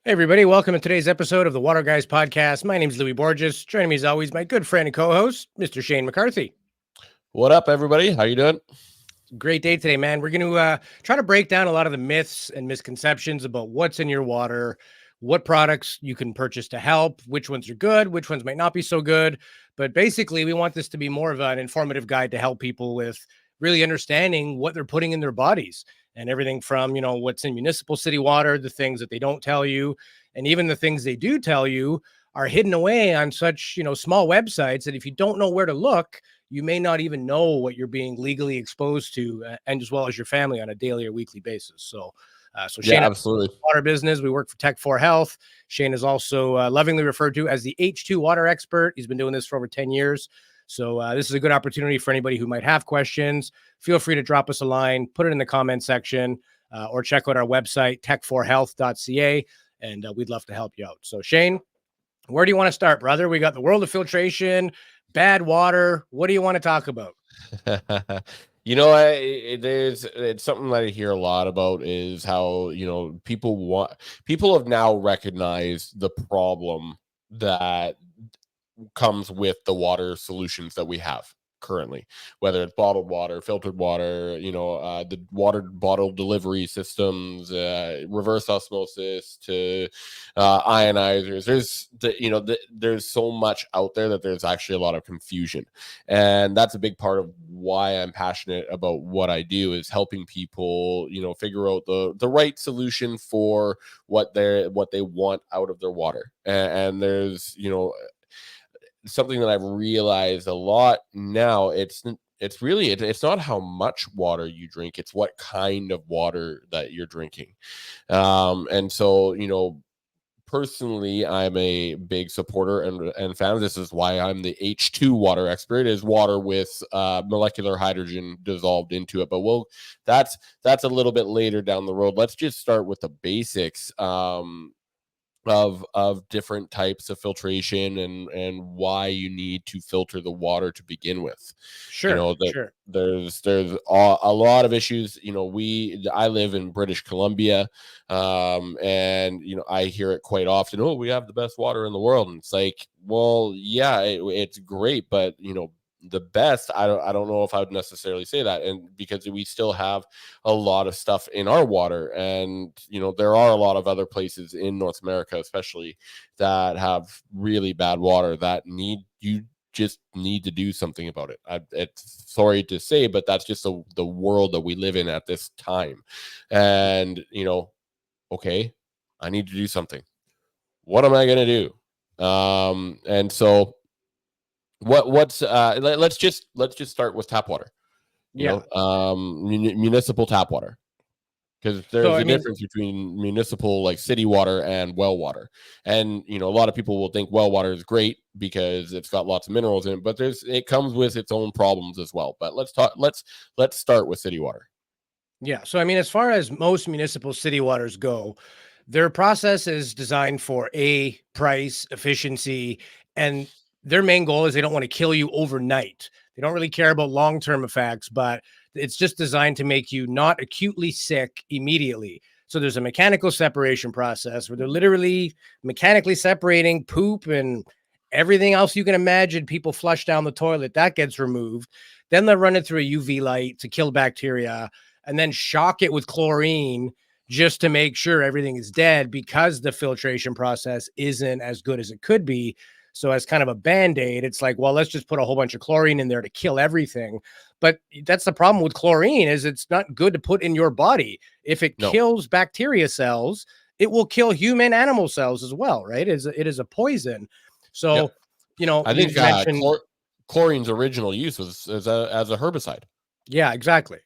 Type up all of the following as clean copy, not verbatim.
Hey, everybody. Welcome to today's episode of the Water Guys podcast. My name is Louis Borges. Joining me as always, my good friend and co-host, Mr. Shane McCarthy. What up, everybody? How you doing? Great day today, man. We're going to try to break down a lot of the myths and misconceptions about what's in your water, what products you can purchase to help, which ones are good, which ones might not be so good. But basically, we want this to be more of an informative guide to help people with really understanding what they're putting in their bodies. And everything from, what's in municipal city water, the things that they don't tell you, and even the things they do tell you are hidden away on such, small websites that if you don't know where to look, you may not even know what you're being legally exposed to, and as well as your family on a daily or weekly basis. So Shane, absolutely. Water business. We work for Tech 4 Health. Shane is also lovingly referred to as the H2 water expert. He's been doing this for over 10 years. So this is a good opportunity for anybody who might have questions. Feel free to drop us a line, put it in the comment section, or check out our website, tech4health.ca, and we'd love to help you out. So Shane, where do you want to start, brother? We got the world of filtration, bad water. What do you want to talk about? It's something that I hear a lot about is how, people have now recognized the problem that comes with the water solutions that we have currently, whether it's bottled water, filtered water, the water bottle delivery systems, reverse osmosis to ionizers. There's so much out there that there's actually a lot of confusion, and that's a big part of why I'm passionate about what I do, is helping people figure out the right solution for what they want out of their water. And there's something that I've realized a lot now. It's not how much water you drink, it's what kind of water that you're drinking. And so, personally, I'm a big supporter and fan. This is why I'm the H2 water expert, is water with molecular hydrogen dissolved into it. But that's a little bit later down the road. Let's just start with the basics of different types of filtration and why you need to filter the water to begin with. Sure. There's a lot of issues. I live in British Columbia, and I hear it quite often. Oh, we have the best water in the world, and it's like, well, yeah, it's great, but the best, I don't know if I would necessarily say that, and because we still have a lot of stuff in our water, and there are a lot of other places in North America especially that have really bad water that you just need to do something about it. It's sorry to say, but that's just the world that we live in at this time. And okay, I need to do something. What am I going to do? And so let's just start with tap water. Municipal tap water, because there's a difference between municipal, like city water, and well water. And a lot of people will think well water is great because it's got lots of minerals in it, but it comes with its own problems as well. But let's start with city water. Yeah. So as far as most municipal city waters go, their process is designed for price, efficiency, and their main goal is they don't want to kill you overnight. They don't really care about long-term effects, but it's just designed to make you not acutely sick immediately. So there's a mechanical separation process where they're literally mechanically separating poop and everything else you can imagine people flush down the toilet. That gets removed. Then they'll run it through a UV light to kill bacteria and then shock it with chlorine just to make sure everything is dead, because the filtration process isn't as good as it could be. So as kind of a Band-Aid, it's like, well, let's just put a whole bunch of chlorine in there to kill everything. But that's the problem with chlorine, is it's not good to put in your body. If it kills bacteria cells, it will kill human animal cells as well, right? It is a poison. So, I think chlorine's original use was as a herbicide. Yeah, exactly.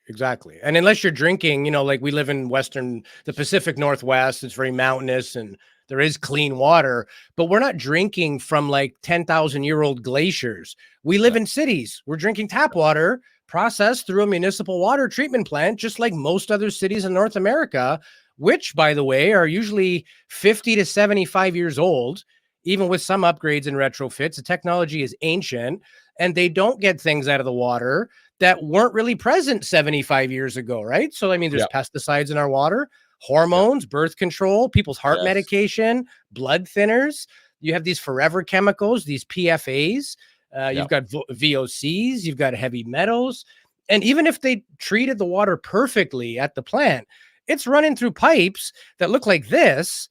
And unless you're drinking, like we live in the Pacific Northwest, it's very mountainous, and there is clean water, but we're not drinking from like 10,000-year-old glaciers. We live Yeah. in cities. We're drinking tap water processed through a municipal water treatment plant, just like most other cities in North America, which, by the way, are usually 50 to 75 years old, even with some upgrades and retrofits. The technology is ancient, and they don't get things out of the water that weren't really present 75 years ago, right? So, I mean, there's Yeah. pesticides in our water, Yeah. hormones, birth control, people's heart Yes. medication, blood thinners. You have these forever chemicals, these PFAs. Yeah. You've got VOCs, you've got heavy metals. And even if they treated the water perfectly at the plant, it's running through pipes that look like this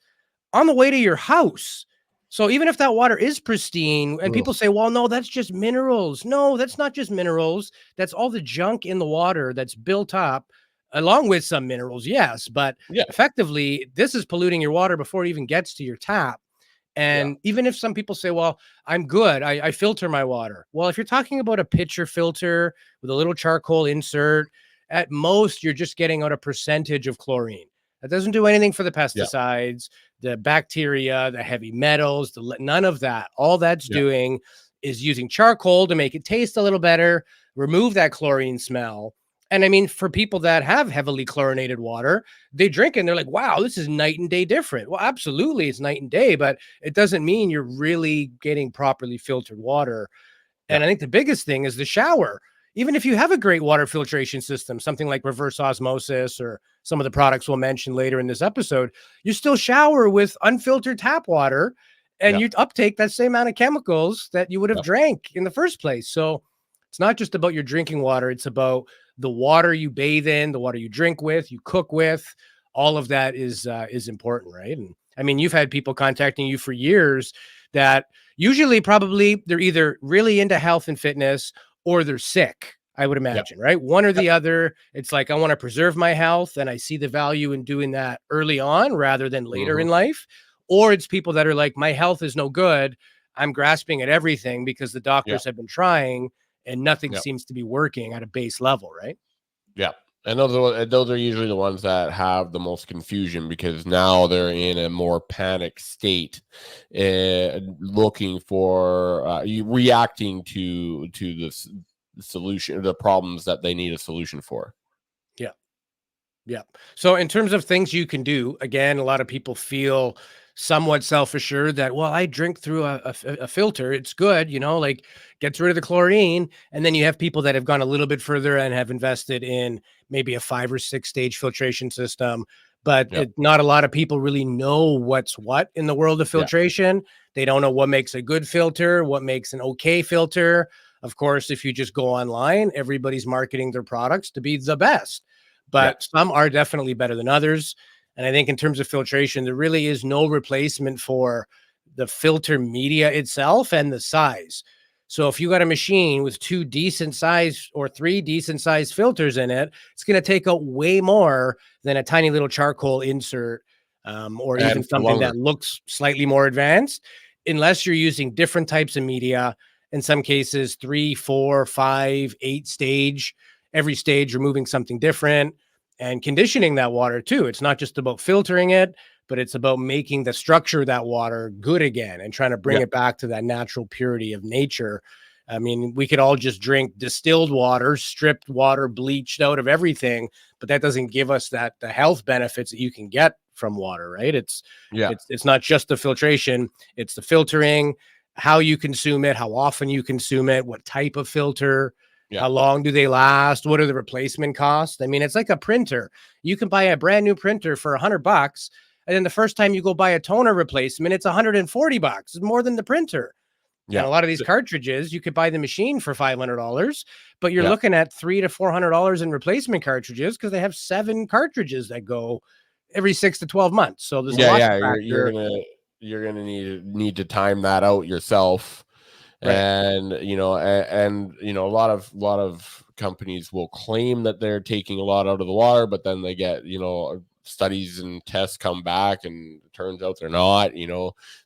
on the way to your house. So even if that water is pristine and Ugh. people say, well, no, that's just minerals. No, that's not just minerals. That's all the junk in the water that's built up along with some minerals. Yes. But Yeah. effectively, this is polluting your water before it even gets to your tap. Yeah. And even if some people say, well, I'm good, I filter my water. Well, if you're talking about a pitcher filter with a little charcoal insert, at most, you're just getting out a percentage of chlorine. That doesn't do anything for the Yeah. pesticides, the bacteria, the heavy metals, none of that. All that's Yeah. doing is using charcoal to make it taste a little better, remove that chlorine smell. And I mean, for people that have heavily chlorinated water, they drink it and they're like, wow, this is night and day different. Well, absolutely, it's night and day, but it doesn't mean you're really getting properly filtered water. Yeah. And I think the biggest thing is the shower. Even if you have a great water filtration system, something like reverse osmosis or some of the products we'll mention later in this episode, you still shower with unfiltered tap water and Yeah. you uptake that same amount of chemicals that you would have Yeah. drank in the first place. So it's not just about your drinking water, it's about the water you bathe in, the water you drink with, you cook with. All of that is important, right? And I mean, you've had people contacting you for years that usually probably they're either really into health and fitness or they're sick, I would Yeah. imagine, right? One or Yeah. the other. It's like, I want to preserve my health and I see the value in doing that early on rather than later Mhm. in life. Or it's people that are like, my health is no good. I'm grasping at everything because the Yeah. doctors have been trying and nothing Yeah. seems to be working at a base level, right? Yeah. And those are usually the ones that have the most confusion because now they're in a more panic state, looking for reacting to this solution, the problems that they need a solution for. Yeah. Yeah. So in terms of things you can do, again, a lot of people feel somewhat self-assured that, well, I drink through a filter. It's good, like gets rid of the chlorine. And then you have people that have gone a little bit further and have invested in maybe a 5 or 6 stage filtration system. But Yeah. not a lot of people really know what's what in the world of Yeah. filtration. They don't know what makes a good filter, what makes an okay filter. Of course, if you just go online, everybody's marketing their products to be the best, Yeah. but some are definitely better than others. And I think in terms of filtration, there really is no replacement for the filter media itself and the size. So if you got a machine with 2 decent size or 3 decent size filters in it, it's going to take out way more than a tiny little charcoal insert, or even And for something longer. that looks slightly more advanced, unless you're using different types of media. In some cases, 3, 4, 5, 8 stage, every stage removing something different and conditioning that water too. It's not just about filtering it, but it's about making the structure of that water good again and trying to bring Yeah. it back to that natural purity of nature. I mean, we could all just drink distilled water, stripped water, bleached out of everything, but that doesn't give us the health benefits that you can get from water, right? It's Yeah. it's not just the filtration, it's the filtering, how you consume it, how often you consume it, what type of filter, Yeah. how long do they last? What are the replacement costs? I mean, it's like a printer. You can buy a brand new printer for $100, and then the first time you go buy a toner replacement, it's $140. It's more than the printer. And Yeah. a lot of these cartridges, you could buy the machine for $500, but you're Yeah. looking at $300 to $400 in replacement cartridges because they have 7 cartridges that go every 6 to 12 months. So there's a Yeah. lot to Yeah. factor. You're gonna need to time that out yourself. Right. And a lot of companies will claim that they're taking a lot out of the water, but then they get studies and tests come back and it turns out they're not.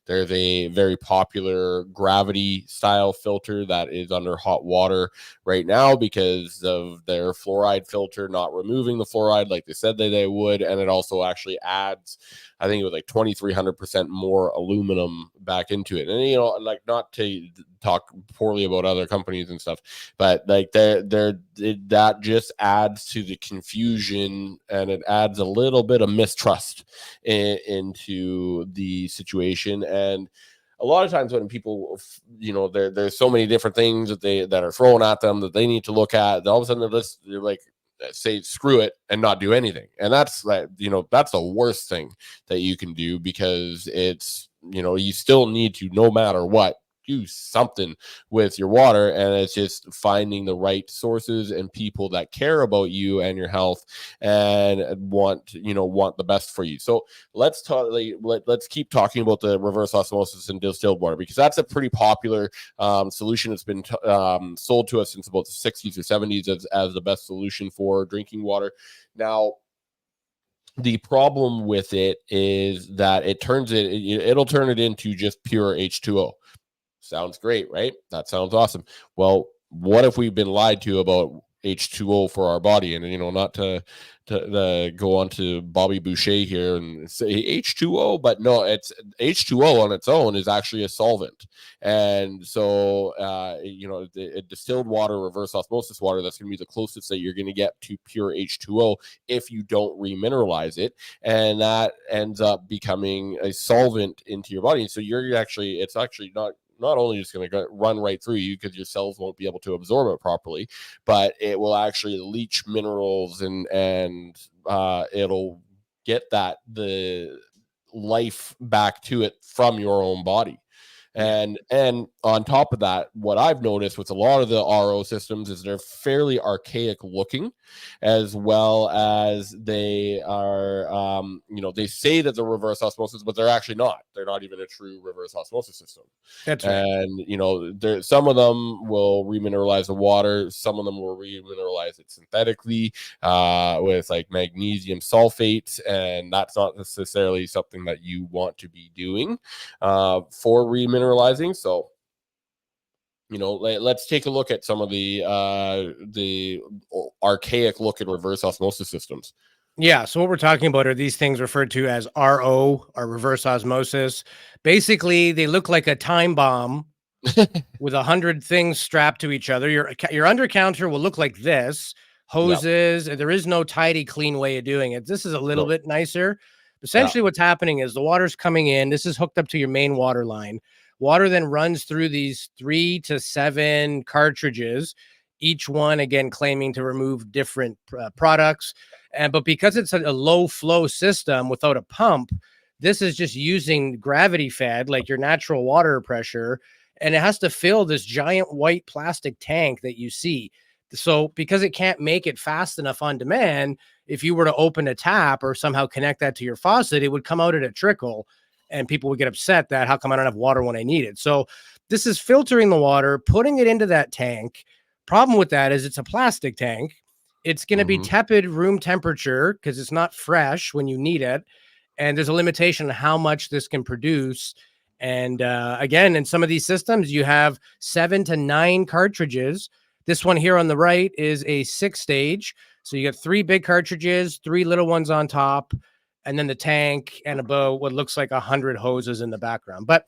There's a very popular gravity style filter that is under hot water right now because of their fluoride filter not removing the fluoride like they said that they would, and it also actually adds, I think it was like 2,300% more aluminum back into it. And like, not to talk poorly about other companies and stuff, but like that just adds to the confusion, and it adds a little bit of mistrust into the situation. And a lot of times when people, there's so many different things that are thrown at them that they need to look at, all of a sudden they're like, say screw it and not do anything. And that's like, that's the worst thing that you can do, because it's, you still need to, no matter what, do something with your water. And it's just finding the right sources and people that care about you and your health and want the best for you. So let's talk, let's keep talking about the reverse osmosis and distilled water, because that's a pretty popular solution. It's been sold to us since about the 60s or 70s as the best solution for drinking water. Now, the problem with it is that it'll turn it into just pure H2O. Sounds great, right? That sounds awesome. Well, what if we've been lied to about H2O for our body? And not to go on to Bobby Boucher here and say H2O, but no, it's H2O on its own is actually a solvent. And so a distilled water, reverse osmosis water, that's going to be the closest that you're going to get to pure H2O if you don't remineralize it, and that ends up becoming a solvent into your body. So it's actually not only just going to run right through you because your cells won't be able to absorb it properly, but it will actually leach minerals and it'll get the life back to it from your own body. And on top of that, what I've noticed with a lot of the RO systems is they're fairly archaic looking, as well as they are, they say that they're reverse osmosis, but they're actually not. They're not even a true reverse osmosis system. That's right. And, some of them will remineralize the water. Some of them will remineralize it synthetically with like magnesium sulfate. And that's not necessarily something that you want to be doing for remineralizing. So, let's take a look at some of the archaic looking reverse osmosis systems. Yeah. So what we're talking about are these things referred to as RO, or reverse osmosis. Basically, they look like a time bomb with 100 things strapped to each other. Your under counter will look like this: hoses. There is no tidy, clean way of doing it. This is a little bit nicer. Essentially, what's happening is the water's coming in. This is hooked up to your main water line. Water then runs through these 3 to 7 cartridges, each one again claiming to remove different products. But because it's a low flow system without a pump, this is just using gravity fed, like your natural water pressure, and it has to fill this giant white plastic tank that you see. So because it can't make it fast enough on demand, if you were to open a tap or somehow connect that to your faucet, it would come out at a trickle, and people would get upset that how come I don't have water when I need it. So this is filtering the water, putting it into that tank. Problem with that is it's a plastic tank. It's going to be tepid room temperature because it's not fresh when you need it. And there's a limitation on how much this can produce. And again, in some of these systems, you have 7 to 9 cartridges. This one here on the right is a 6-stage. So you got 3 big cartridges, 3 little ones on top, and then the tank and about what looks like 100 hoses in the background. But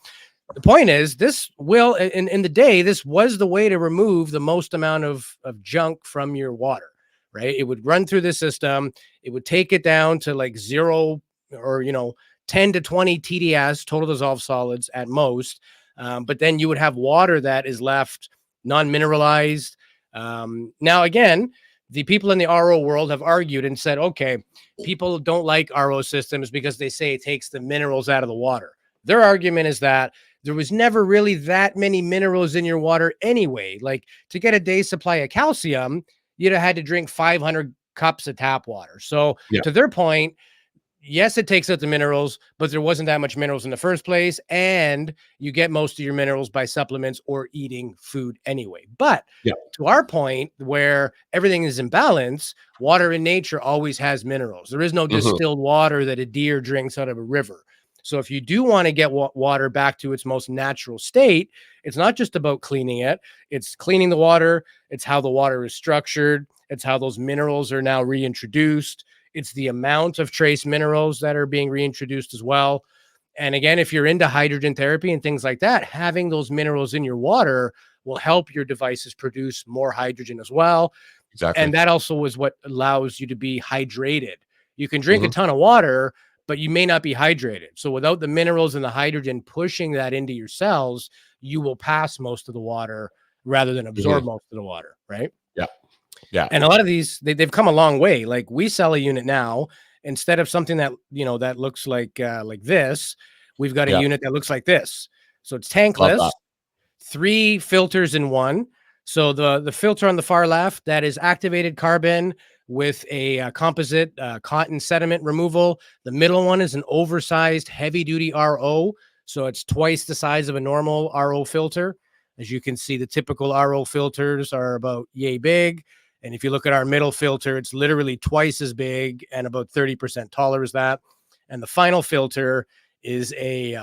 the point is, this will, in the day, this was the way to remove the most amount of junk from your water, right? It would run through the system. It would take it down to like 0 or, 10 to 20 TDS, total dissolved solids at most. But then you would have water that is left non-mineralized. Now, again, the people in the RO world have argued and said, okay, people don't like RO systems because they say it takes the minerals out of the water. Their argument is that there was never really that many minerals in your water anyway. Like, to get a day's supply of calcium, you'd have had to drink 500 cups of tap water. So to their point, yes, it takes out the minerals, but there wasn't that much minerals in the first place. And you get most of your minerals by supplements or eating food anyway. But to our point, where everything is in balance, water in nature always has minerals. There is no distilled water that a deer drinks out of a river. So if you do want to get water back to its most natural state, it's not just about cleaning it. It's cleaning the water. It's how the water is structured. It's how those minerals are now reintroduced. It's the amount of trace minerals that are being reintroduced as well. And again, if you're into hydrogen therapy and things like that, having those minerals in your water will help your devices produce more hydrogen as well. Exactly. And that also is what allows you to be hydrated. You can drink a Mhm. ton of water, but you may not be hydrated. So without the minerals and the hydrogen pushing that into your cells, you will pass most of the water rather than Mhm. absorb most of the water, right? Yeah. Yeah. And a lot of these, they've come a long way. Like we sell a unit now, instead of something that, that looks like this, we've got a Yeah. unit that looks like this. So it's Love tankless, that. 3 filters in one. So the filter on the far left, that is activated carbon with a composite cotton sediment removal. The middle one is an oversized heavy duty RO. So it's twice the size of a normal RO filter. As you can see, the typical RO filters are about yay big. And if you look at our middle filter, it's literally twice as big and about 30% taller as that. And the final filter is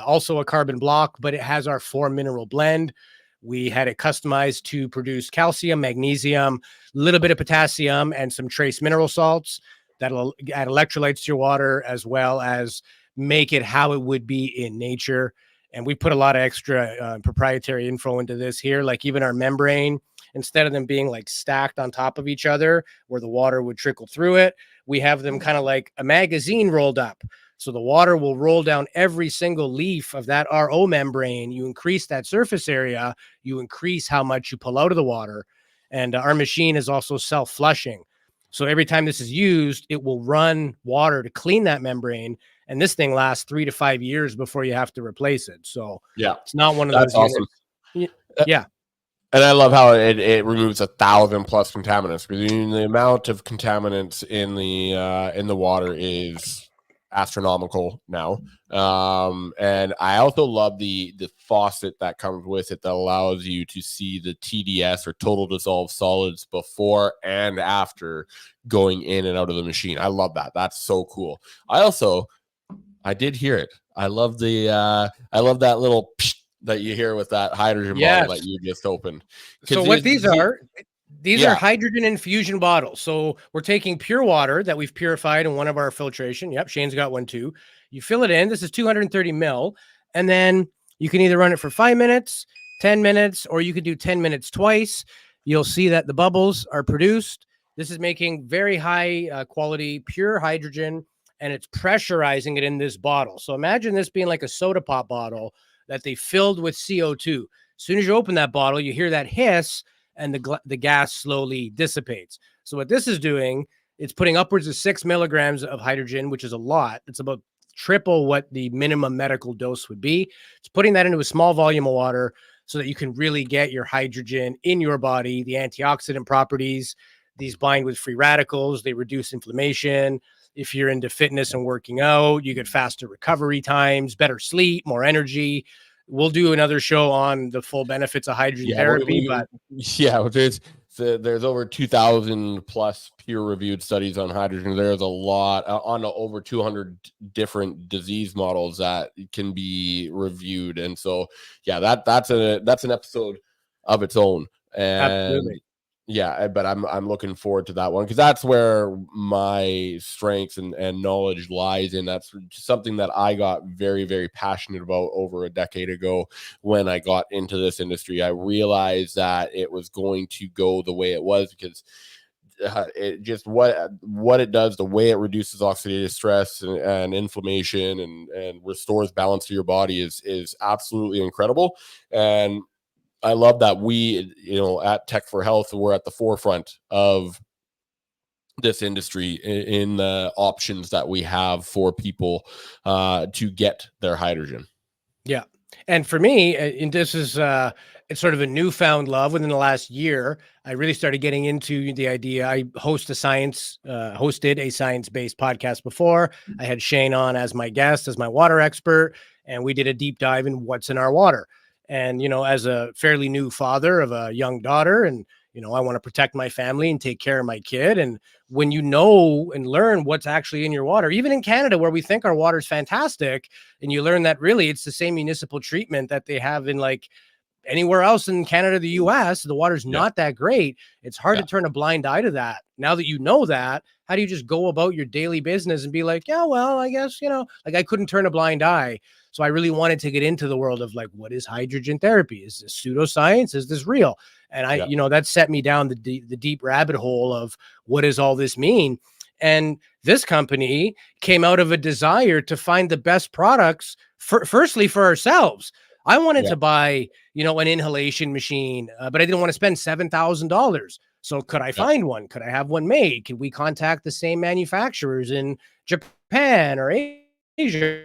also a carbon block, but it has our 4 mineral blend. We had it customized to produce calcium, magnesium, a little bit of potassium, and some trace mineral salts that'll add electrolytes to your water, as well as make it how it would be in nature. And we put a lot of extra proprietary info into this here, like even our membrane, instead of them being like stacked on top of each other where the water would trickle through it, we have them kind of like a magazine rolled up. So the water will roll down every single leaf of that RO membrane. You increase that surface area, you increase how much you pull out of the water. And our machine is also self-flushing. So every time this is used, it will run water to clean that membrane. And this thing lasts 3 to 5 years before you have to replace it. So Yeah. it's not one of That's those awesome. units. Yeah. And I love how it removes 1,000 plus contaminants, because the amount of contaminants in the water is astronomical now. And I also love the faucet that comes with it that allows you to see the TDS, or total dissolved solids, before and after going in and out of the machine. I love that. That's so cool. I did hear it. I love that little that you hear with that hydrogen bottle that Yes. you just opened. So Because what these are yeah, hydrogen infusion bottles. So we're taking pure water that we've purified in one of our filtration. Yep, Shane's got one too. You fill it in. This is 230 mil. And then you can either run it for 5 minutes, 10 minutes, or you could do 10 minutes twice. You'll see that the bubbles are produced. This is making very high quality pure hydrogen, and it's pressurizing it in this bottle. So imagine this being like a soda pop bottle that they filled with CO2. As soon as you open that bottle, you hear that hiss, and the gas slowly dissipates. So what this is doing, it's putting upwards of 6 milligrams of hydrogen, which is a lot. It's about triple what the minimum medical dose would be. It's putting that into a small volume of water so that you can really get your hydrogen in your body, the antioxidant properties. These bind with free radicals. They reduce inflammation. If you're into fitness and working out, you get faster recovery times, better sleep, more energy. We'll do another show on the full benefits of hydrogen yeah, therapy, but there's over 2,000 plus peer reviewed studies on hydrogen. There's a lot on over 200 different disease models that can be reviewed, and so yeah, that's an episode of its own. And absolutely. yeah, but I'm looking forward to that one, because that's where my strengths and knowledge lies in. That's something that I got very, very passionate about over a decade ago when I got into this industry. I realized that it was going to go the way it was, because it just what it does, the way it reduces oxidative stress and inflammation, and restores balance to your body is absolutely incredible. And I love that we, at Tech for Health, we're at the forefront of this industry in the options that we have for people to get their hydrogen. Yeah. And for me, and this is it's sort of a newfound love within the last year. I really started getting into the idea. I hosted a science-based podcast before. I had Shane on as my guest, as my water expert, and we did a deep dive in what's in our water. And as a fairly new father of a young daughter, and I want to protect my family and take care of my kid. And when you know and learn what's actually in your water, even in Canada, where we think our water is fantastic, and you learn that really it's the same municipal treatment that they have in like anywhere else in Canada, the US, the water's Yeah. not that great. It's hard Yeah. to turn a blind eye to that. Now that you know that, how do you just go about your daily business and be like, yeah, well, I guess, like I couldn't turn a blind eye. So I really wanted to get into the world of like, what is hydrogen therapy? Is this pseudoscience? Is this real? And Yeah. that set me down the deep rabbit hole of what does all this mean? And this company came out of a desire to find the best products firstly for ourselves. I wanted Yeah. to buy, an inhalation machine, but I didn't want to spend $7,000. So could I Yeah. find one? Could I have one made? Could we contact the same manufacturers in Japan or Asia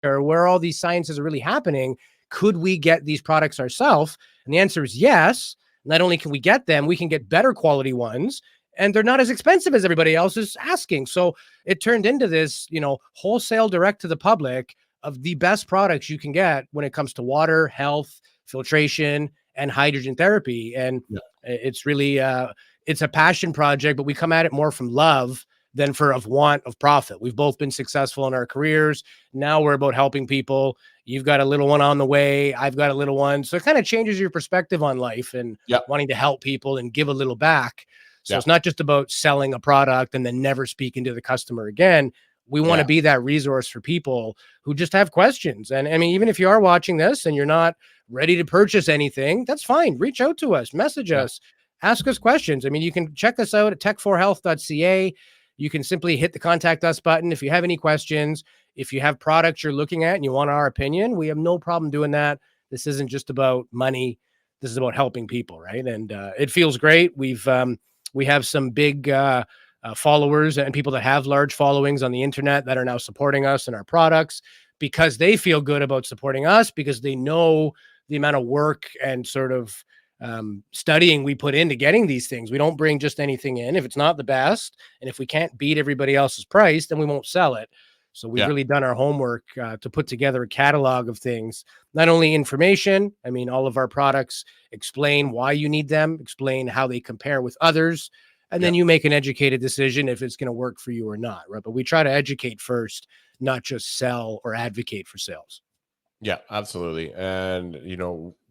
or where all these sciences are really happening? Could we get these products ourselves? And the answer is yes. Not only can we get them, we can get better quality ones, and they're not as expensive as everybody else is asking. So it turned into this, wholesale direct to the public of the best products you can get when it comes to water, health, filtration, and hydrogen therapy. And Yeah. it's really it's a passion project, but we come at it more from love than for of want of profit. We've both been successful in our careers. Now we're about helping people. You've got a little one on the way. I've got a little one. So it kind of changes your perspective on life and Yeah. wanting to help people and give a little back. So Yeah. it's not just about selling a product and then never speaking to the customer again. We want to Yeah. be that resource for people who just have questions. And I mean, even if you are watching this and you're not ready to purchase anything, that's fine. Reach out to us, message Yeah. us, ask us questions. I mean, you can check us out at tech4health.ca. You can simply hit the contact us button if you have any questions. If you have products you're looking at and you want our opinion, we have no problem doing that. This isn't just about money. This is about helping people, right? And it feels great. We have some big followers and people that have large followings on the internet that are now supporting us and our products because they feel good about supporting us because they know the amount of work and sort of studying we put into getting these things. We don't bring just anything in if it's not the best, and if we can't beat everybody else's price, then we won't sell it. So we've Yeah. really done our homework to put together a catalog of things, not only information. I mean, all of our products explain why you need them, explain how they compare with others, and then Yeah. you make an educated decision if it's going to work for you or not, right? But we try to educate first, not just sell or advocate for sales. Yeah, absolutely. And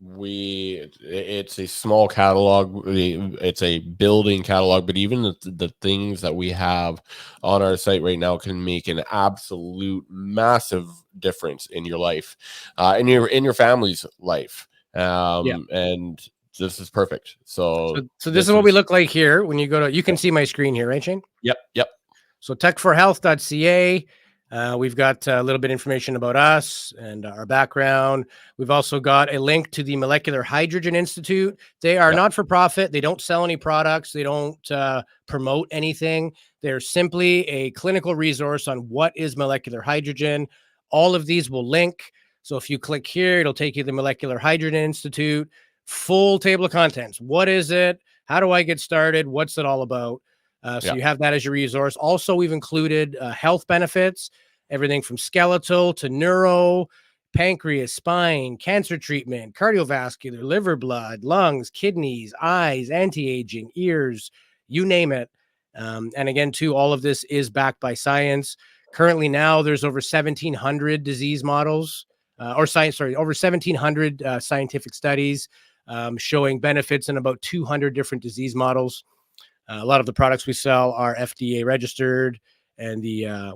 it's a small catalog, it's a building catalog, but even the things that we have on our site right now can make an absolute massive difference in your life, in your family's life. Yeah. And this is perfect. So So this is what we look like here. When you go to, you can see my screen here, right, Shane? Yep. Yep. So tech4health.ca. We've got a little bit of information about us and our background. We've also got a link to the Molecular Hydrogen Institute. They are Yep. not for profit. They don't sell any products. They don't promote anything. They're simply a clinical resource on what is molecular hydrogen. All of these will link. So if you click here, it'll take you to the Molecular Hydrogen Institute, full table of contents. What is it? How do I get started? What's it all about? So you have that as your resource. Also, we've included health benefits, everything from skeletal to neuro, pancreas, spine, cancer treatment, cardiovascular, liver, blood, lungs, kidneys, eyes, anti-aging, ears, you name it. And again, too, all of this is backed by science. Currently now there's over 1,700 disease models over 1,700 scientific studies showing benefits in about 200 different disease models. A lot of the products we sell are FDA registered, and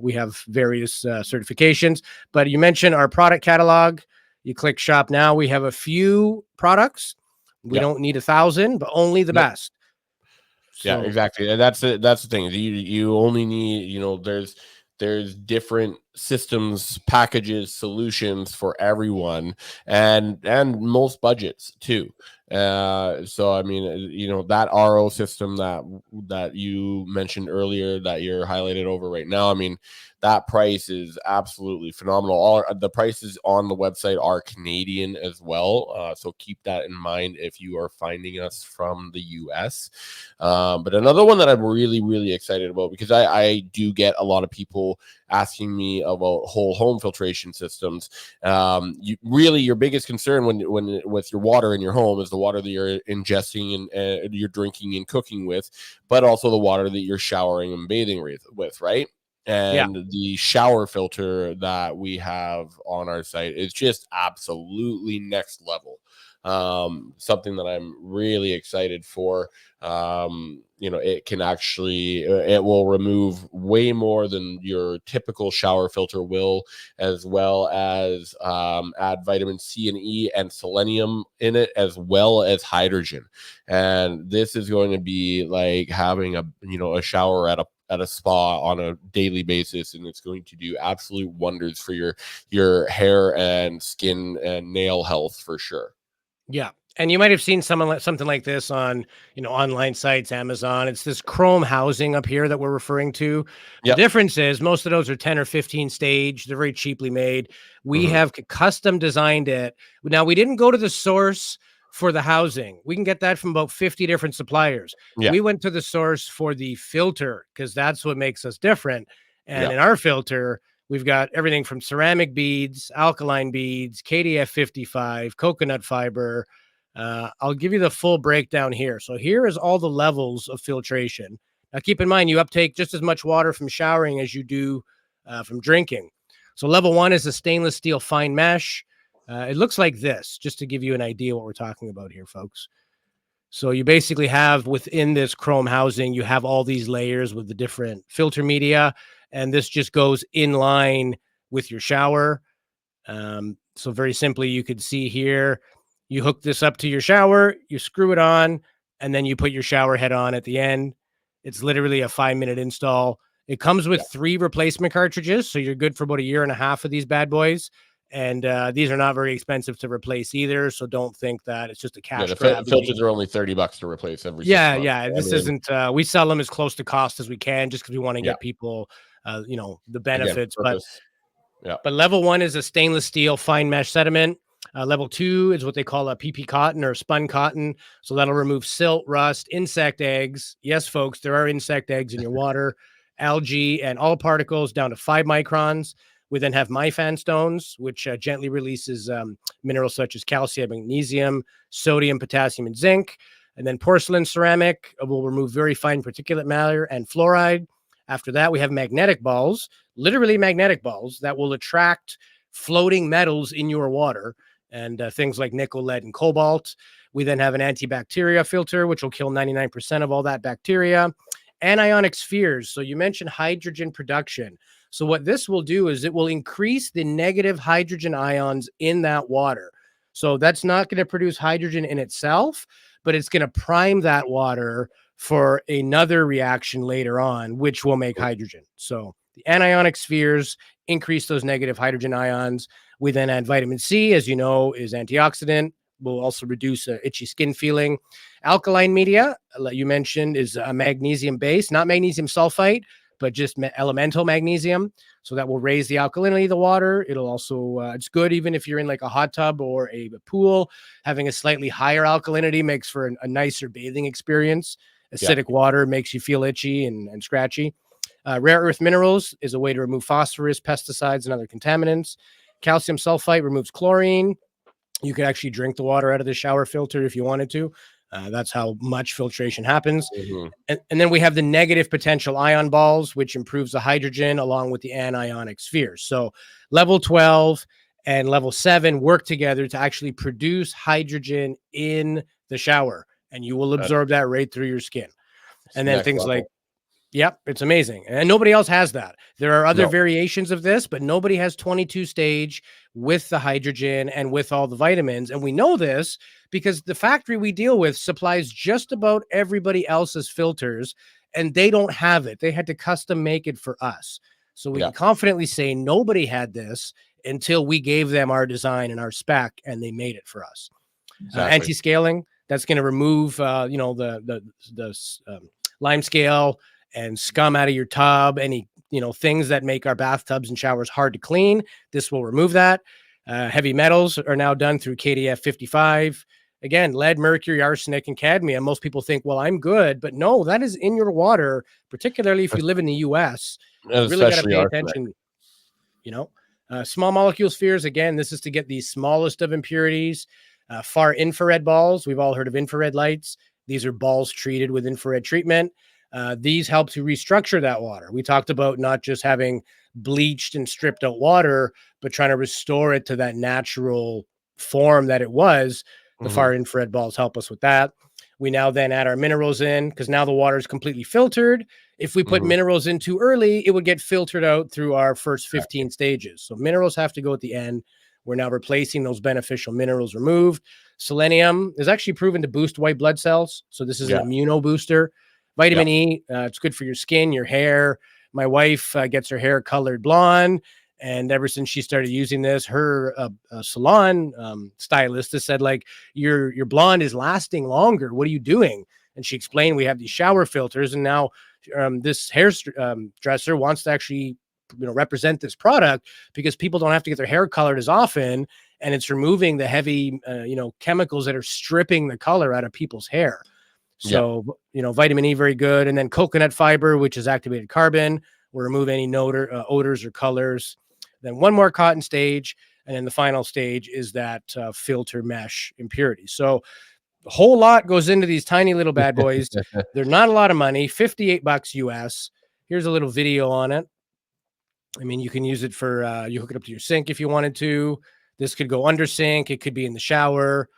we have various certifications. But you mentioned our product catalog. You click shop now. We have a few products. We don't need 1,000, but only the best. Yeah, So, exactly. And that's it. That's the thing. You only need, there's different systems, packages, solutions for everyone, and most budgets too. So I mean, that RO system that you mentioned earlier that you're highlighted over right now, I mean, that price is absolutely phenomenal. All the prices on the website are Canadian as well, so keep that in mind if you are finding us from the US. But another one that I'm really, really excited about, because I do get a lot of people asking me about whole home filtration systems. You really, your biggest concern when with your water in your home is the water that you're ingesting and you're drinking and cooking with, but also the water that you're showering and bathing with, right? Yeah. And the shower filter that we have on our site is just absolutely next level. Something that I'm really excited for. It can actually, it will remove way more than your typical shower filter will, as well as add vitamin C and E and selenium in it, as well as hydrogen. And this is going to be like having a shower at a spa on a daily basis, and it's going to do absolute wonders for your hair and skin and nail health for sure. Yeah. And you might have seen something like this on, online sites, Amazon. It's this chrome housing up here that we're referring to. The Yep. difference is most of those are 10 or 15 stage. They're very cheaply made. We Mhm. have custom designed it. Now, we didn't go to the source for the housing. We can get that from about 50 different suppliers. Yeah. We went to the source for the filter because that's what makes us different. And Yeah. in our filter, we've got everything from ceramic beads, alkaline beads, KDF 55, coconut fiber. I'll give you the full breakdown here. So here is all the levels of filtration. Now, keep in mind, you uptake just as much water from showering as you do from drinking. So level 1 is a stainless steel fine mesh. It looks like this, just to give you an idea what we're talking about here, folks. So you basically have within this chrome housing, you have all these layers with the different filter media, and this just goes in line with your shower. So very simply, you could see here, you hook this up to your shower, you screw it on, and then you put your shower head on at the end. It's literally a 5-minute install. It comes with 3 replacement cartridges, so you're good for about a year and a half of these bad boys. And these are not very expensive to replace either, so don't think that it's just a Yeah, cash the grab. filters are only $30 to replace every 6 Yeah, months. yeah. I This mean, isn't. We sell them as close to cost as we can, just because we want to yeah, get people, the again, benefits. But purpose. Yeah. level 1 is a stainless steel fine mesh sediment. Level 2 is what they call a PP cotton or spun cotton. So that'll remove silt, rust, insect eggs. Yes, folks, there are insect eggs in your water, algae, and all particles down to 5 microns. We then have myfan stones, which gently releases minerals such as calcium, magnesium, sodium, potassium, and zinc. And then porcelain ceramic will remove very fine particulate matter and fluoride. After that, we have magnetic balls, literally magnetic balls that will attract floating metals in your water and things like nickel, lead, and cobalt. We then have an antibacteria filter, which will kill 99% of all that bacteria. Anionic spheres. So you mentioned hydrogen production. So what this will do is it will increase the negative hydrogen ions in that water. So that's not going to produce hydrogen in itself, but it's going to prime that water for another reaction later on, which will make hydrogen. So the anionic spheres increase those negative hydrogen ions. We then add vitamin C, as you know, is antioxidant, will also reduce itchy skin feeling. Alkaline media, like you mentioned, is a magnesium base, not magnesium sulfite, but just elemental magnesium. So that will raise the alkalinity of the water. It'll also, it's good even if you're in like a hot tub or a pool. Having a slightly higher alkalinity makes for a nicer bathing experience. Yeah. Acidic water makes you feel itchy and scratchy. Rare earth minerals is a way to remove phosphorus, pesticides, and other contaminants. Calcium sulfite removes chlorine. You could actually drink the water out of the shower filter if you wanted to. That's how much filtration happens. Mhm. And then we have the negative potential ion balls, which improves the hydrogen along with the anionic spheres. So level 12 and level 7 work together to actually produce hydrogen in the shower, and you will That's absorb that right through your skin. And then next things like, level. yep, it's amazing. And nobody else has that. There are other No. variations of this, but nobody has 22 stage with the hydrogen and with all the vitamins. And we know this because the factory we deal with supplies just about everybody else's filters, and they don't have it. They had to custom make it for us. So we Yeah. can confidently say nobody had this until we gave them our design and our spec, and they made it for us. Exactly. Anti-scaling, that's going to remove, the lime scale and scum out of your tub, any, things that make our bathtubs and showers hard to clean. This will remove that. Heavy metals are now done through KDF 55. again, lead, mercury, arsenic, and cadmium. Most people think, well, I'm good, but no, that is in your water, particularly if you live in the US. You really got to especially pay arsenic. attention, you know. Small molecule spheres, again, this is to get the smallest of impurities. Far infrared balls, we've all heard of infrared lights. These are balls treated with infrared treatment. These help to restructure that water. We talked about not just having bleached and stripped out water, but trying to restore it to that natural form that it was. The Mhm. far infrared balls help us with that. We now then add our minerals in because now the water is completely filtered. If we put Mhm. minerals in too early, it would get filtered out through our first Gotcha. 15 stages. So minerals have to go at the end. We're now replacing those beneficial minerals removed. Selenium is actually proven to boost white blood cells. So this is an Yeah. immuno booster. Yeah. Vitamin E, it's good for your skin, your hair. My wife gets her hair colored blonde. And ever since she started using this, her salon stylist has said, like, your blonde is lasting longer. What are you doing? And she explained, we have these shower filters, and now this hair dresser wants to actually, represent this product because people don't have to get their hair colored as often, and it's removing the heavy, chemicals that are stripping the color out of people's hair. Yeah. So, vitamin E, very good. And then coconut fiber, which is activated carbon, will remove any odors or colors. Then one more cotton stage. And then the final stage is that filter mesh impurity. So a whole lot goes into these tiny little bad boys. They're not a lot of money, $58 US. Here's a little video on it. I mean, you can use it for, you hook it up to your sink if you wanted to. This could go under sink. It could be in the shower.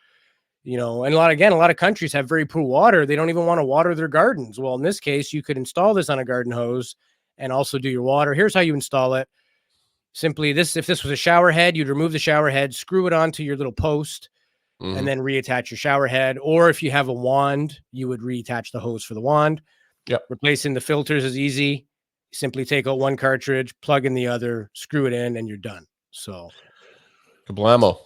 And a lot of countries have very poor water. They don't even want to water their gardens. Well, in this case, you could install this on a garden hose and also do your water. Here's how you install it. Simply if this was a shower head, you'd remove the shower head, screw it onto your little post, and Mhm. then reattach your shower head. Or if you have a wand, you would reattach the hose for the wand. Yep. Replacing the filters is easy. Simply take out one cartridge, plug in the other, screw it in, and you're done. Kablamo.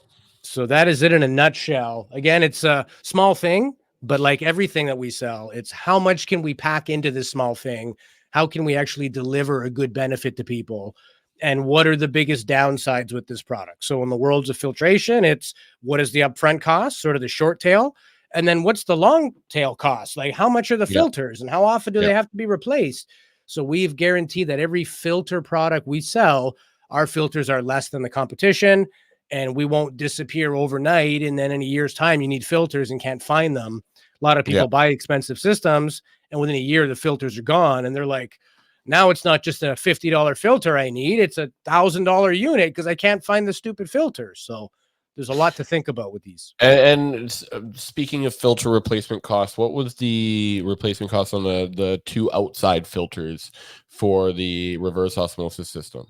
So that is it in a nutshell. Again, it's a small thing, but like everything that we sell, it's how much can we pack into this small thing? How can we actually deliver a good benefit to people? And what are the biggest downsides with this product? So in the worlds of filtration, it's what is the upfront cost, sort of the short tail, and then what's the long tail cost? Like how much are the Yep. filters and how often do they Yep. have to be replaced? So we've guaranteed that every filter product we sell, our filters are less than the competition, and we won't disappear overnight. And then in a year's time, you need filters and can't find them. A lot of Yeah. people buy expensive systems, and within a year, the filters are gone. And they're like, now it's not just a $50 filter I need, it's $1,000 unit because I can't find the stupid filter. So there's a lot to think about with these. And speaking of filter replacement costs, what was the replacement cost on the two outside filters for the reverse osmosis system?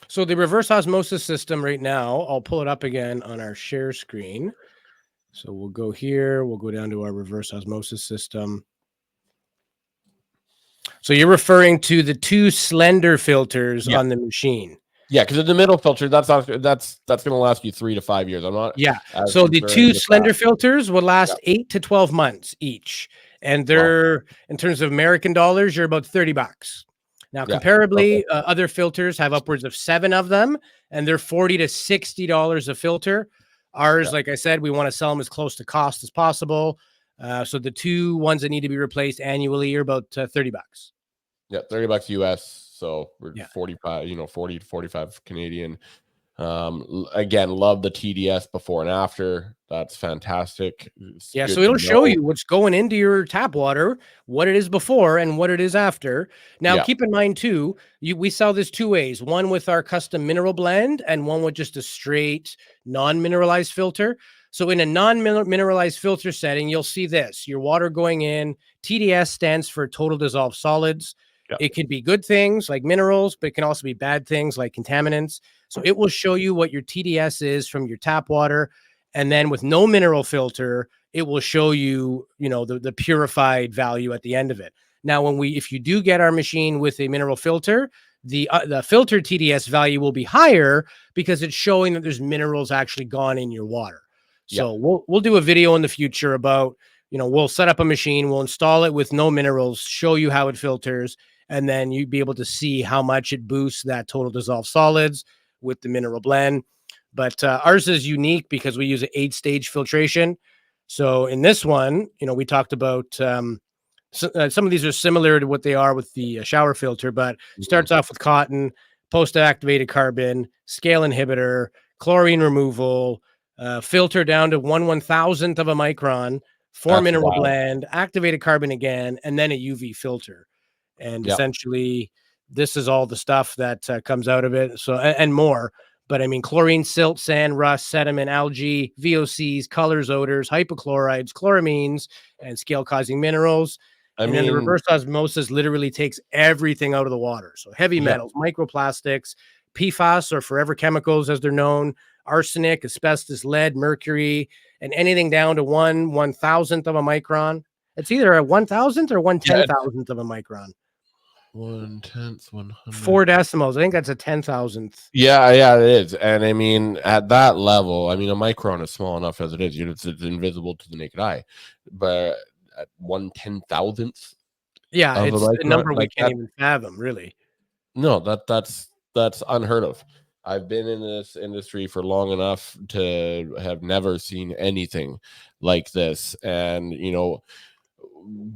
So the reverse osmosis system right now, I'll pull it up again on our share screen. So we'll go here, we'll go down to our reverse osmosis system. So you're referring to the two slender filters Yeah. on the machine. Yeah, because in the middle filter, that's going to last you 3 to 5 years. I'm not Yeah. as So the concerned two with slender that. filters will Yeah. last 8 to 12 months each. And Wow. they're, in terms of American dollars, you're about $30. Now, Yeah. Okay. comparably, other filters have upwards of 7 of them, and they're $40 to $60 a filter. Ours, Yeah. like I said, we want to sell them as close to cost as possible. So the two ones that need to be replaced annually are about $30. Yeah. $30 US. So we're Yeah. 45, 40 to 45 Canadian. Again, love the TDS before and after. That's fantastic. It's Yeah, so good to it'll show know. you what's going into your tap water, what it is before and what it is after. Now, Yeah. keep in mind too, we sell this two ways, one with our custom mineral blend and one with just a straight non-mineralized filter. So in a non-mineralized filter setting, you'll see this, your water going in, TDS stands for total dissolved solids. Yeah. It can be good things like minerals, but it can also be bad things like contaminants. So it will show you what your TDS is from your tap water. And then with no mineral filter, it will show you, the purified value at the end of it. Now, if you do get our machine with a mineral filter, the filter TDS value will be higher because it's showing that there's minerals actually gone in your water. Yeah. So we'll do a video in the future about, we'll set up a machine, we'll install it with no minerals, show you how it filters, and then you'd be able to see how much it boosts that total dissolved solids with the mineral blend. But ours is unique because we use an 8-stage filtration. So in this one, we talked about some of these are similar to what they are with the shower filter, but Mhm. starts off with cotton, post-activated carbon, scale inhibitor, chlorine removal, filter down to 1/1000th of a micron, four That's mineral wild. blend, activated carbon again, and then a UV filter. And Yep. essentially, this is all the stuff that comes out of it. So and more. But I mean, chlorine, silt, sand, rust, sediment, algae, VOCs, colors, odors, hypochlorides, chloramines, and scale-causing minerals. I And then the mean, reverse osmosis literally takes everything out of the water. So heavy yeah. metals, microplastics, PFAS or forever chemicals as they're known, arsenic, asbestos, lead, mercury, and anything down to 1/1000th of a micron. It's either a 1,000th or one Yeah, ten it's thousandth of a micron. 1/10, 100. 4 decimals. I think that's a 10,000th. Yeah, yeah, it is. And I mean, at that level, I mean, a micron is small enough as it is. It's invisible to the naked eye. But at 1/10,000th Yeah, of a it's a micron, number we like can't that, even fathom, really. no, that's unheard of. I've been in this industry for long enough to have never seen anything like this. And,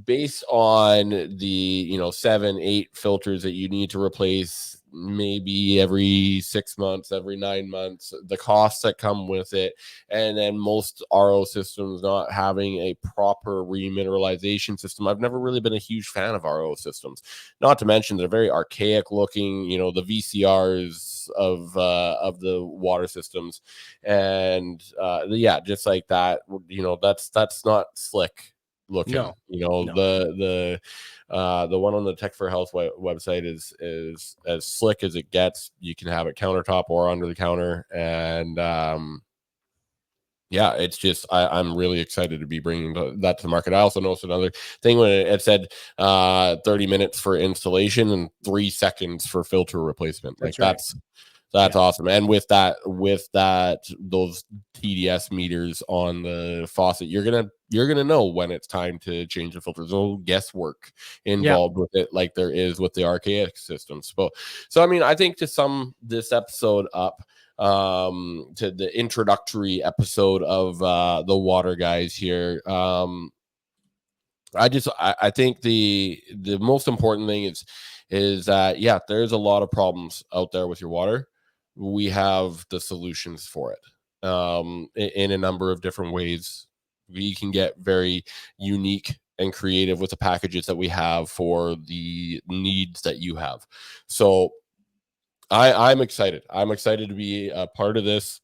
based on the 7-8 filters that you need to replace maybe every 6 months, every 9 months, the costs that come with it, and then most RO systems not having a proper remineralization system. I've never really been a huge fan of RO systems, not to mention they're very archaic looking, the VCRs of the water systems. And yeah, just like that, that's not slick looking. No, no. The one on the Tech for Health website is as slick as it gets. You can have it countertop or under the counter. And yeah, it's just I'm really excited to be bringing that to the market. I also noticed another thing when it said 30 minutes for installation and 3 seconds for filter replacement. Like That's right. that's Yeah. awesome. And with that, those TDS meters on the faucet, you're gonna know when it's time to change the filter. There's no guesswork Yeah. involved with it, like there is with the archaic systems. So I mean, I think to sum this episode up, to the introductory episode of the water guys here, I think the most important thing is that, yeah, there's a lot of problems out there with your water. We have the solutions for it, in a number of different ways. We can get very unique and creative with the packages that we have for the needs that you have. So I'm excited. I'm excited to be a part of this.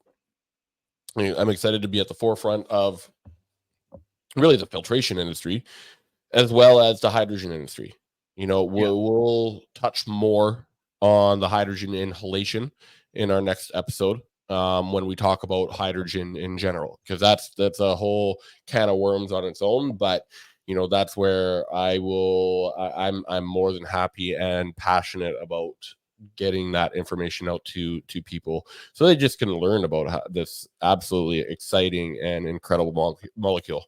I'm excited to be at the forefront of really the filtration industry as well as the hydrogen industry. Yeah. We'll touch more on the hydrogen inhalation in our next episode, when we talk about hydrogen in general, because that's a whole can of worms on its own. But that's where I'm more than happy and passionate about getting that information out to people so they just can learn about this absolutely exciting and incredible molecule.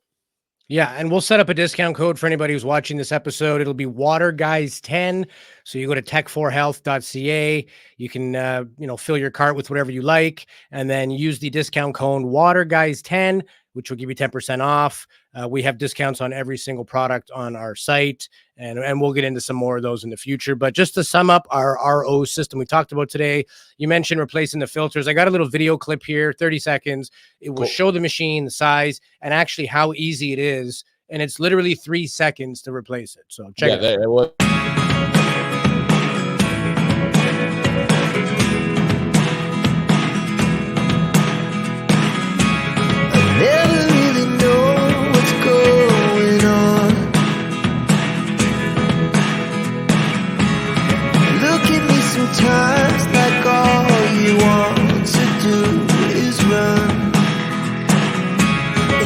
Yeah, and we'll set up a discount code for anybody who's watching this episode. It'll be Water Guys 10. So you go to tech4health.ca. You can fill your cart with whatever you like, and then use the discount code Water Guys 10, which will give you 10% off. We have discounts on every single product on our site, and we'll get into some more of those in the future. But just to sum up our RO system we talked about today, you mentioned replacing the filters. I got a little video clip here, 30 seconds. It will Cool. show the machine, the size, and actually how easy it is. And it's literally 3 seconds to replace it. So check Yeah, it out. it was. Never really know what's going on. Look at me sometimes like all you want to do is run.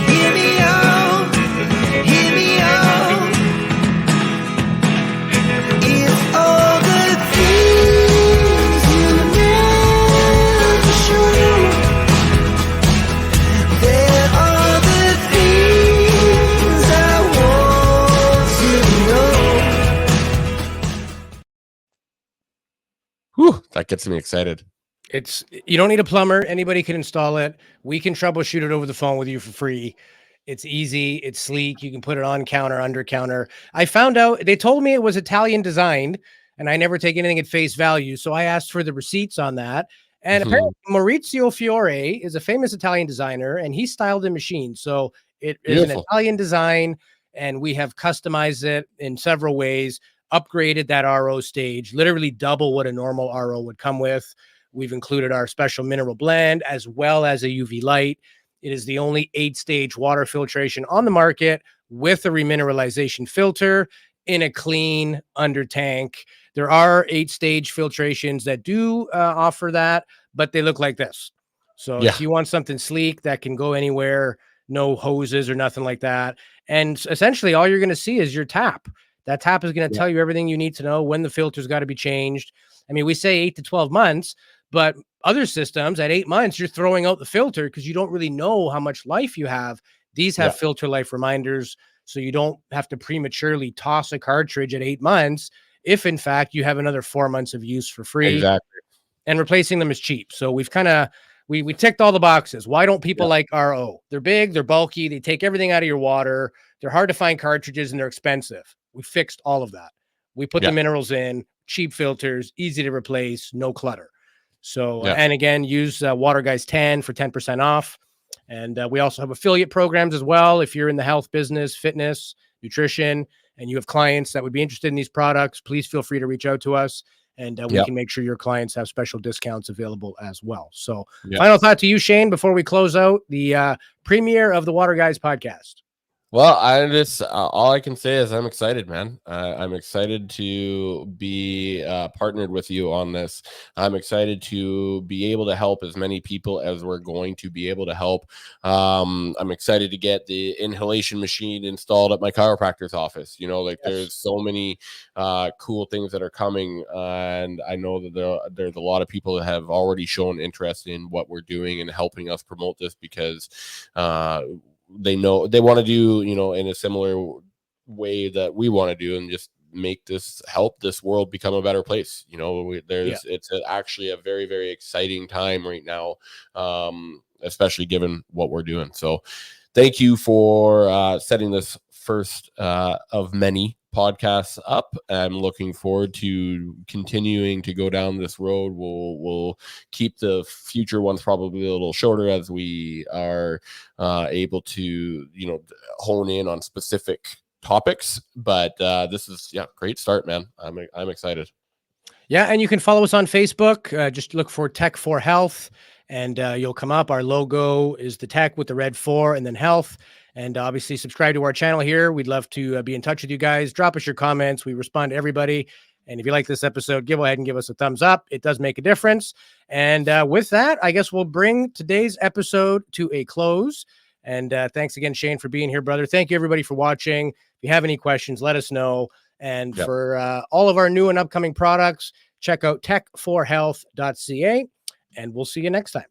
Hear me out, hear me out. It's all the things you never show. There are the things I want to know. Whew, that gets me excited. You don't need a plumber. Anybody can install it. We can troubleshoot it over the phone with you for free. It's easy. It's sleek. You can put it on counter, under counter. I found out they told me it was Italian designed, and I never take anything at face value. So I asked for the receipts on that. And Mhm. apparently, Maurizio Fiore is a famous Italian designer, and he styled the machine. So it is an Beautiful. Italian design, and we have customized it in several ways, upgraded that RO stage, literally double what a normal RO would come with. We've included our special mineral blend as well as a UV light. It is the only 8-stage water filtration on the market with a remineralization filter in a clean under tank. There are 8-stage filtrations that do offer that, but they look like this. So Yeah. if you want something sleek that can go anywhere, no hoses or nothing like that, and essentially all you're going to see is your tap. That tap is going to Yeah. tell you everything you need to know when the filter's got to be changed. I mean, we say 8 to 12 months, but other systems at 8 months, you're throwing out the filter because you don't really know how much life you have. These have Yeah. filter life reminders, so you don't have to prematurely toss a cartridge at 8 months if, in fact, you have another 4 months of use for free. Exactly. And replacing them is cheap. So we've kind of we ticked all the boxes. Why don't people Yeah. like RO? They're big, they're bulky, they take everything out of your water. They're hard to find cartridges and they're expensive. We fixed all of that. We put Yeah. the minerals in, cheap filters, easy to replace, no clutter. So, Yeah. and again, use Water Guys 10 for 10% off. And we also have affiliate programs as well. If you're in the health business, fitness, nutrition, and you have clients that would be interested in these products, please feel free to reach out to us. And we Yep. can make sure your clients have special discounts available as well. So, Yep. final thought to you, Shane, before we close out the premiere of the Water Guys podcast. Well, I just all I can say is I'm excited, man. I'm excited to be partnered with you on this. I'm excited to be able to help as many people as we're going to be able to help. I'm excited to get the inhalation machine installed at my chiropractor's office. You know, like Yes. there's so many cool things that are coming, and I know that there's a lot of people that have already shown interest in what we're doing and helping us promote this because they know they want to do, you know, in a similar way that we want to do and just make this help this world become a better place. You know, it's actually a very, very exciting time right now, especially given what we're doing. So thank you for setting this first of many podcasts up. I'm looking forward to continuing to go down this road. We'll keep the future ones probably a little shorter as we are able to, you know, hone in on specific topics. But this is great start, man. I'm excited. Yeah, and you can follow us on Facebook. Just look for Tech for Health, and you'll come up. Our logo is the tech with the red 4 and then health. And obviously, subscribe to our channel here. We'd love to be in touch with you guys. Drop us your comments. We respond to everybody. And if you like this episode, go ahead and give us a thumbs up. It does make a difference. And with that, I guess we'll bring today's episode to a close. And thanks again, Shane, for being here, brother. Thank you, everybody, for watching. If you have any questions, let us know. And for all of our new and upcoming products, check out tech4health.ca. And we'll see you next time.